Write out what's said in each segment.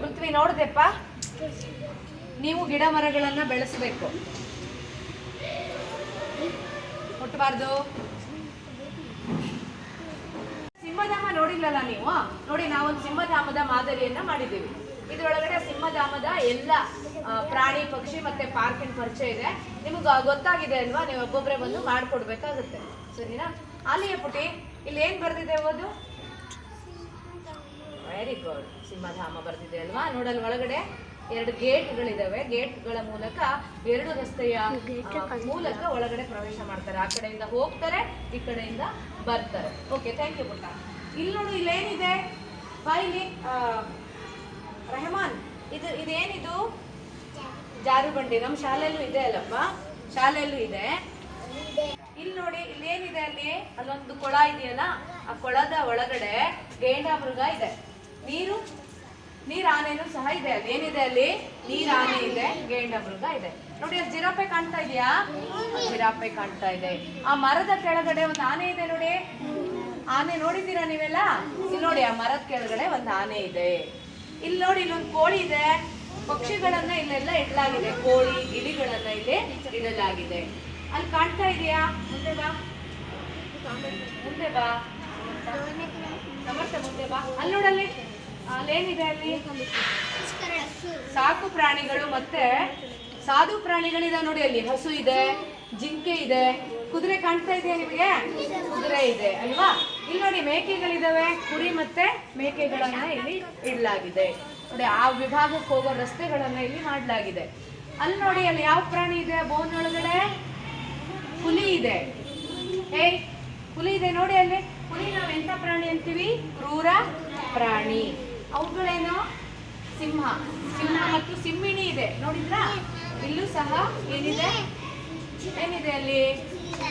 ಪೃಥ್ವಿ ನೋಡ್ದೆಪ್ಪ, ನೀವು ಗಿಡ ಮರಗಳನ್ನ ಬೆಳೆಸಬೇಕು, ಮುಟ್ಟಬಾರ್ದು. ಸಿಂಹಧಾಮ ನೋಡಿಲ್ಲಲ್ಲ ನೀವು? ನೋಡಿ, ನಾವೊಂದು ಸಿಂಹಧಾಮದ ಮಾದರಿಯನ್ನ ಮಾಡಿದ್ದೀವಿ. ಇದರೊಳಗಡೆ ಸಿಂಹಧಾಮದ ಎಲ್ಲ ಪ್ರಾಣಿ ಪಕ್ಷಿ ಮತ್ತೆ ಪಾರ್ಕಿನ ಪರಿಚಯ ಇದೆ. ನಿಮ್ಗೆ ಗೊತ್ತಾಗಿದೆ ಅಲ್ವಾ? ನೀವು ಒಬ್ಬೊಬ್ಬರೇ ಬಂದು ಮಾಡ್ಕೊಡ್ಬೇಕಾಗುತ್ತೆ, ಸರಿನಾ? ಅಲ್ಲಿಯ ಪುಟಿ, ಇಲ್ಲಿ ಏನ್ ಬರ್ದಿದೆ ಓದು? ವೆರಿ ಗುಡ್, ಸಿಂಹಧಾಮ ಬರ್ದಿದೆ ಅಲ್ವಾ? ನೋಡಲ್ ಒಳಗಡೆ 2 ಗೇಟ್ಗಳಿದಾವೆ. ಗೇಟ್ಗಳ ಮೂಲಕ 2 ರಸ್ತೆಯ ಮೂಲಕ ಒಳಗಡೆ ಪ್ರವೇಶ ಮಾಡ್ತಾರೆ. ಆ ಕಡೆಯಿಂದ ಹೋಗ್ತಾರೆ, ಈ ಕಡೆಯಿಂದ ಬರ್ತಾರೆ. ಓಕೆ, ಥ್ಯಾಂಕ್ ಯು ಪುಟ್ಟ. ಇಲ್ಲಿ ನೋಡು, ಇಲ್ಲೇನಿದೆ ಬಾಯಿಲಿ ರೆಹಮಾನ್, ಇದೇನಿದು? ಜಾರುಬಂಡಿ. ನಮ್ಮ ಶಾಲೆಯಲ್ಲೂ ಇದೆ ಅಲ್ಲಪ್ಪ, ಶಾಲೆಯಲ್ಲೂ ಇದೆ. ಇಲ್ಲಿ ನೋಡಿ, ಇಲ್ಲೇನಿದೆ? ಅಲ್ಲೊಂದು ಕೊಳ ಇದೆಯಲ್ಲ, ಆ ಕೊಳದ ಒಳಗಡೆ ಗೇಂಡಾಮೃಗ ಇದೆ. ನೀರ್ ಆನೆನೂ ಸಹ ಇದೆ. ಅಲ್ಲಿ ಏನಿದೆ? ಅಲ್ಲಿ ನೀರ್ ಆನೆ ಇದೆ, ಗೇಂಡಾಮೃಗ ಇದೆ. ನೋಡಿ, ಅಲ್ಲಿ ಜಿರಾಫೆ ಕಾಣ್ತಾ ಇದೆಯಾ? ಜಿರಾಫೆ ಕಾಣ್ತಾ ಇದೆ. ಆ ಮರದ ಕೆಳಗಡೆ ಒಂದು ಆನೆ ಇದೆ ನೋಡಿ. ಆನೆ ನೋಡಿದ್ದೀರಾ ನೀವೆಲ್ಲ? ಇಲ್ಲಿ ನೋಡಿ, ಆ ಮರದ ಕೆಳಗಡೆ ಒಂದು ಆನೆ ಇದೆ. ಇಲ್ಲಿ ನೋಡಿ, ಇಲ್ಲೊಂದು ಕೋಳಿ ಇದೆ. ಪಕ್ಷಿಗಳನ್ನ ಇಲ್ಲೆಲ್ಲ ಇಡಲಾಗಿದೆ, ಕೋಳಿ ಗಿಳಿಗಳನ್ನ ಇಲ್ಲಿ ಇಡಲಾಗಿದೆ. ಅಲ್ಲಿ ಕಾಣ್ತಾ ಇದೆಯಾ? ಮುಂದೆ ಬಾ, ಮುಂದೆ ಬಾ ಸಮರ್ಥ, ಮುಂದೆ ಬಾ. ಅಲ್ಲಿ ನೋಡಲ್ಲಿ, ಅಲ್ಲೇನಿದೆ? ಅಲ್ಲಿ ಸಾಕು ಪ್ರಾಣಿಗಳು ಮತ್ತೆ ಸಾಧು ಪ್ರಾಣಿಗಳಿದೆ ನೋಡಿ. ಅಲ್ಲಿ ಹಸು ಇದೆ, ಜಿಂಕೆ ಇದೆ, ಕುದುರೆ ಕಾಣ್ತಾ ಇದೆಯಾ ನಿಮಗೆ? ಕುದುರೆ ಇದೆ ಅಲ್ವಾ? ಇಲ್ಲಿ ನೋಡಿ, ಮೇಕೆಗಳಿದಾವೆ, ಕುರಿ ಮತ್ತೆ ಮೇಕೆಗಳನ್ನ ಇಲ್ಲಿ ಇಡಲಾಗಿದೆ ನೋಡಿ. ಆ ವಿಭಾಗಕ್ಕೆ ಹೋಗೋ ರಸ್ತೆಗಳನ್ನ ಇಲ್ಲಿ ಮಾಡಲಾಗಿದೆ. ಅಲ್ಲಿ ನೋಡಿ, ಅಲ್ಲಿ ಯಾವ ಪ್ರಾಣಿ ಇದೆ? ಬೋನ್ ಒಳಗಡೆ ಹುಲಿ ಇದೆ. ಹುಲಿ ಇದೆ ನೋಡಿ. ಅಲ್ಲಿ ಹುಲಿ ನಾವು ಎಂತ ಪ್ರಾಣಿ ಅಂತೀವಿ? ಕ್ರೂರ ಪ್ರಾಣಿ. ಅವುಗಳೇನು? ಸಿಂಹ ಮತ್ತು ಸಿಂಹಿಣಿ ಇದೆ, ನೋಡಿದ್ರಾ? ಇಲ್ಲೂ ಸಹ ಏನಿದೆ? ಅಲ್ಲಿ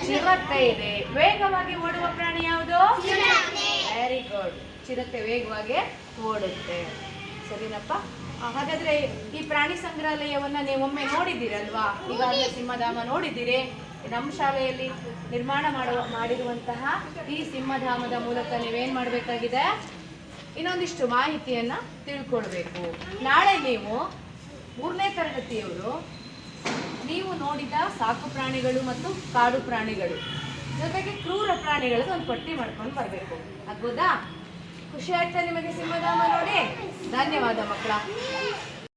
ಚಿರತೆ ಇದೆ. ವೇಗವಾಗಿ ಓಡುವ ಪ್ರಾಣಿ ಯಾವುದು? ವೆರಿ ಗುಡ್, ಚಿರತೆ ವೇಗವಾಗಿ ಓಡುತ್ತೆ. ಸರಿನಪ್ಪ? ಹಾಗಾದ್ರೆ ಈ ಪ್ರಾಣಿ ಸಂಗ್ರಹಾಲಯವನ್ನ ನೀವೊಮ್ಮೆ ನೋಡಿದ್ದೀರಲ್ವಾ? ಈಗಾಗಲೇ ಸಿಂಹಧಾಮ ನೋಡಿದ್ದೀರಿ. ನಮ್ಮ ಶಾಲೆಯಲ್ಲಿ ನಿರ್ಮಾಣ ಮಾಡಿರುವಂತಹ ಈ ಸಿಂಹಧಾಮದ ಮೂಲಕ ನೀವೇನ್ ಮಾಡಬೇಕಾಗಿದೆ? ಇನ್ನೊಂದಿಷ್ಟು ಮಾಹಿತಿಯನ್ನ ತಿಳ್ಕೊಳ್ಬೇಕು. ನಾಳೆ ನೀವು 3ನೇ ತರಗತಿಯವರು ನೀವು ನೋಡಿದ ಸಾಕು ಪ್ರಾಣಿಗಳು ಮತ್ತು ಕಾಡು ಪ್ರಾಣಿಗಳು ಜೊತೆಗೆ ಕ್ರೂರ ಪ್ರಾಣಿಗಳದ್ದು ಒಂದು ಪಟ್ಟಿ ಮಾಡ್ಕೊಂಡು ಬರಬೇಕು. ಆಗ್ಬೋದಾ? ಖುಷಿ ಆಯ್ತಾ ನಿಮಗೆ ಸಿಂಹಧಾಮ ನೋಡಿ? ಧನ್ಯವಾದ ಮಕ್ಕಳ.